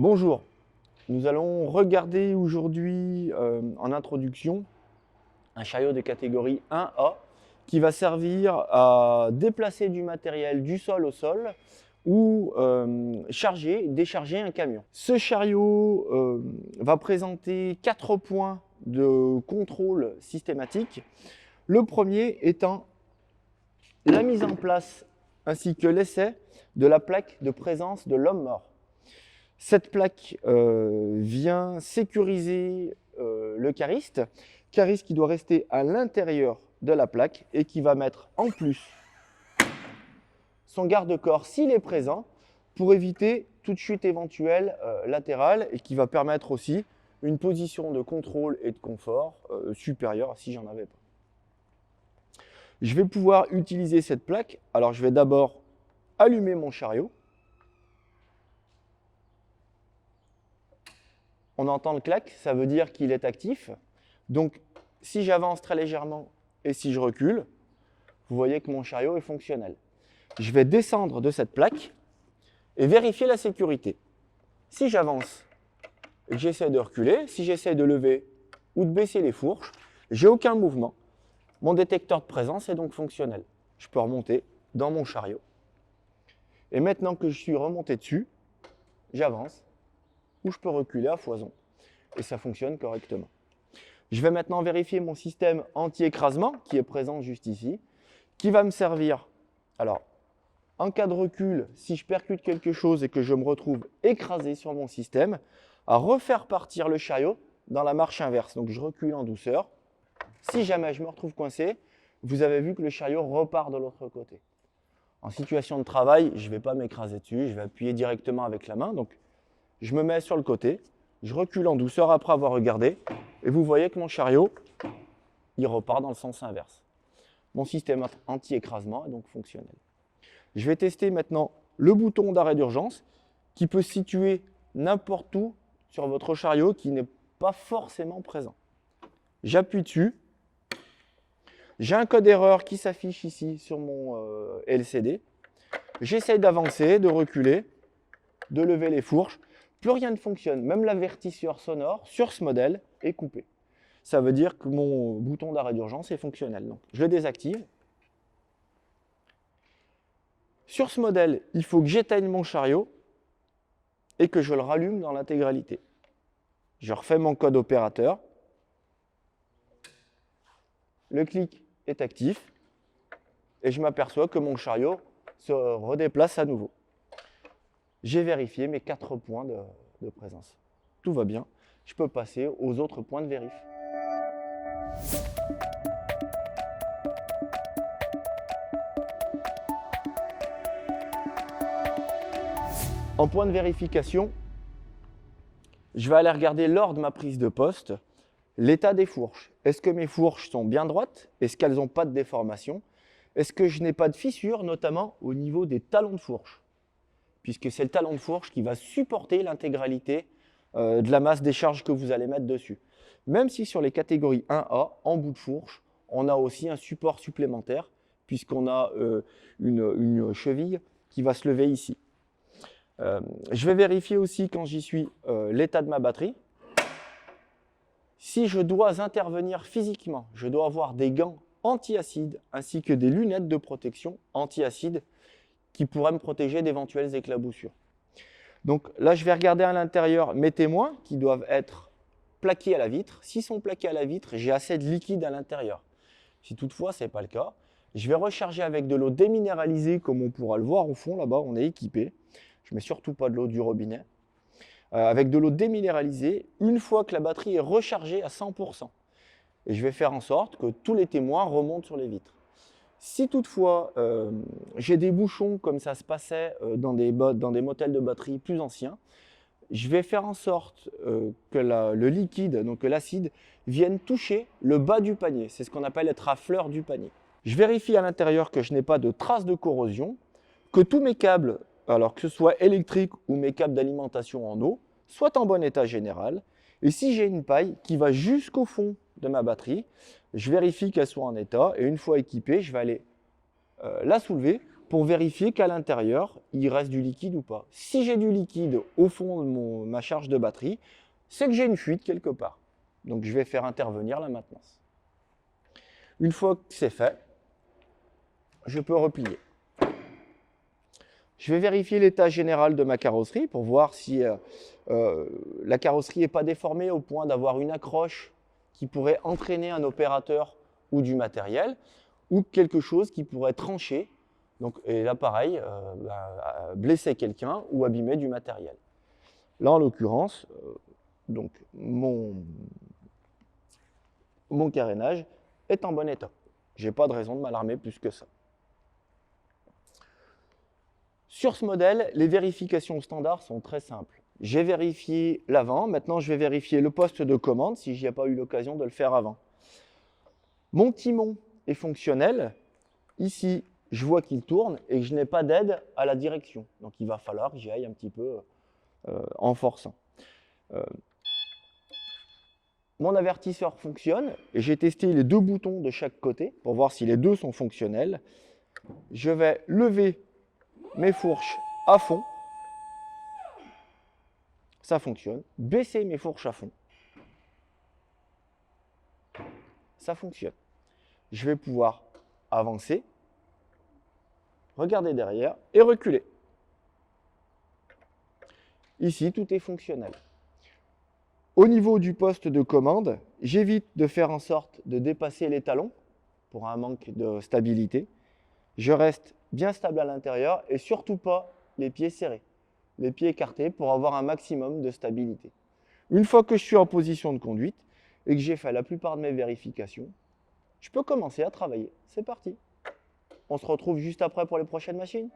Bonjour, nous allons regarder aujourd'hui en introduction un chariot de catégorie 1A qui va servir à déplacer du matériel du sol au sol ou charger, décharger un camion. Ce chariot va présenter 4 points de contrôle systématique. Le premier étant la mise en place ainsi que l'essai de la plaque de présence de l'homme mort. Cette plaque vient sécuriser le cariste qui doit rester à l'intérieur de la plaque et qui va mettre en plus son garde-corps s'il est présent pour éviter toute chute éventuelle latérale et qui va permettre aussi une position de contrôle et de confort supérieure si j'en avais pas. Je vais pouvoir utiliser cette plaque. Alors je vais d'abord allumer mon chariot. On entend le clac, ça veut dire qu'il est actif. Donc, si j'avance très légèrement et si je recule, vous voyez que mon chariot est fonctionnel. Je vais descendre de cette plaque et vérifier la sécurité. Si j'avance et que j'essaie de reculer, si j'essaie de lever ou de baisser les fourches, j'ai aucun mouvement. Mon détecteur de présence est donc fonctionnel. Je peux remonter dans mon chariot. Et maintenant que je suis remonté dessus, j'avance. Ou je peux reculer à foison. Et ça fonctionne correctement. Je vais maintenant vérifier mon système anti-écrasement qui est présent juste ici, qui va me servir, alors, en cas de recul, si je percute quelque chose et que je me retrouve écrasé sur mon système, à refaire partir le chariot dans la marche inverse. Donc je recule en douceur. Si jamais je me retrouve coincé, vous avez vu que le chariot repart de l'autre côté. En situation de travail, je ne vais pas m'écraser dessus, je vais appuyer directement avec la main. Donc, je me mets sur le côté, je recule en douceur après avoir regardé, et vous voyez que mon chariot, il repart dans le sens inverse. Mon système anti-écrasement est donc fonctionnel. Je vais tester maintenant le bouton d'arrêt d'urgence, qui peut se situer n'importe où sur votre chariot, qui n'est pas forcément présent. J'appuie dessus, j'ai un code erreur qui s'affiche ici sur mon LCD. J'essaye d'avancer, de reculer, de lever les fourches. Plus rien ne fonctionne, même l'avertisseur sonore sur ce modèle est coupé. Ça veut dire que mon bouton d'arrêt d'urgence est fonctionnel. Donc, je le désactive. Sur ce modèle, il faut que j'éteigne mon chariot et que je le rallume dans l'intégralité. Je refais mon code opérateur. Le clic est actif et je m'aperçois que mon chariot se redéplace à nouveau. J'ai vérifié mes 4 points de présence. Tout va bien. Je peux passer aux autres points de vérif. En point de vérification, je vais aller regarder lors de ma prise de poste l'état des fourches. Est-ce que mes fourches sont bien droites? Est-ce qu'elles n'ont pas de déformation? Est-ce que je n'ai pas de fissures, notamment au niveau des talons de fourche? Puisque c'est le talon de fourche qui va supporter l'intégralité de la masse des charges que vous allez mettre dessus. Même si sur les catégories 1A, en bout de fourche, on a aussi un support supplémentaire, puisqu'on a une cheville qui va se lever ici. Je vais vérifier aussi quand j'y suis l'état de ma batterie. Si je dois intervenir physiquement, je dois avoir des gants anti-acide ainsi que des lunettes de protection anti-acide qui pourraient me protéger d'éventuelles éclaboussures. Donc là, je vais regarder à l'intérieur mes témoins qui doivent être plaqués à la vitre. S'ils sont plaqués à la vitre, j'ai assez de liquide à l'intérieur. Si toutefois, ce n'est pas le cas, je vais recharger avec de l'eau déminéralisée, comme on pourra le voir au fond, là-bas, on est équipé. Je ne mets surtout pas de l'eau du robinet. Avec de l'eau déminéralisée, une fois que la batterie est rechargée à 100%. Et je vais faire en sorte que tous les témoins remontent sur les vitres. Si toutefois j'ai des bouchons comme ça se passait dans des motels de batterie plus anciens, je vais faire en sorte que le liquide, donc que l'acide, vienne toucher le bas du panier. C'est ce qu'on appelle être à fleur du panier. Je vérifie à l'intérieur que je n'ai pas de traces de corrosion, que tous mes câbles, alors que ce soit électrique ou mes câbles d'alimentation en eau, soient en bon état général. Et si j'ai une paille qui va jusqu'au fond de ma batterie, je vérifie qu'elle soit en état et une fois équipée, je vais aller la soulever pour vérifier qu'à l'intérieur, il reste du liquide ou pas. Si j'ai du liquide au fond de ma charge de batterie, c'est que j'ai une fuite quelque part. Donc je vais faire intervenir la maintenance. Une fois que c'est fait, je peux replier. Je vais vérifier l'état général de ma carrosserie pour voir si la carrosserie n'est pas déformée au point d'avoir une accroche qui pourrait entraîner un opérateur ou du matériel, ou quelque chose qui pourrait trancher, donc, et là pareil, blesser quelqu'un ou abîmer du matériel. Là en l'occurrence, donc mon carénage est en bon état. Je n'ai pas de raison de m'alarmer plus que ça. Sur ce modèle, les vérifications standards sont très simples. J'ai vérifié l'avant, maintenant je vais vérifier le poste de commande si je n'ai pas eu l'occasion de le faire avant. Mon timon est fonctionnel. Ici, je vois qu'il tourne et que je n'ai pas d'aide à la direction. Donc il va falloir que j'y aille un petit peu en forçant. Mon avertisseur fonctionne et j'ai testé les 2 boutons de chaque côté pour voir si les 2 sont fonctionnels. Je vais lever mes fourches à fond, ça fonctionne. Baisser mes fourches à fond, ça fonctionne. Je vais pouvoir avancer, regarder derrière et reculer. Ici, tout est fonctionnel. Au niveau du poste de commande, j'évite de faire en sorte de dépasser les talons pour un manque de stabilité. Je reste bien stable à l'intérieur et surtout pas les pieds serrés, les pieds écartés pour avoir un maximum de stabilité. Une fois que je suis en position de conduite et que j'ai fait la plupart de mes vérifications, je peux commencer à travailler. C'est parti. On se retrouve juste après pour les prochaines machines.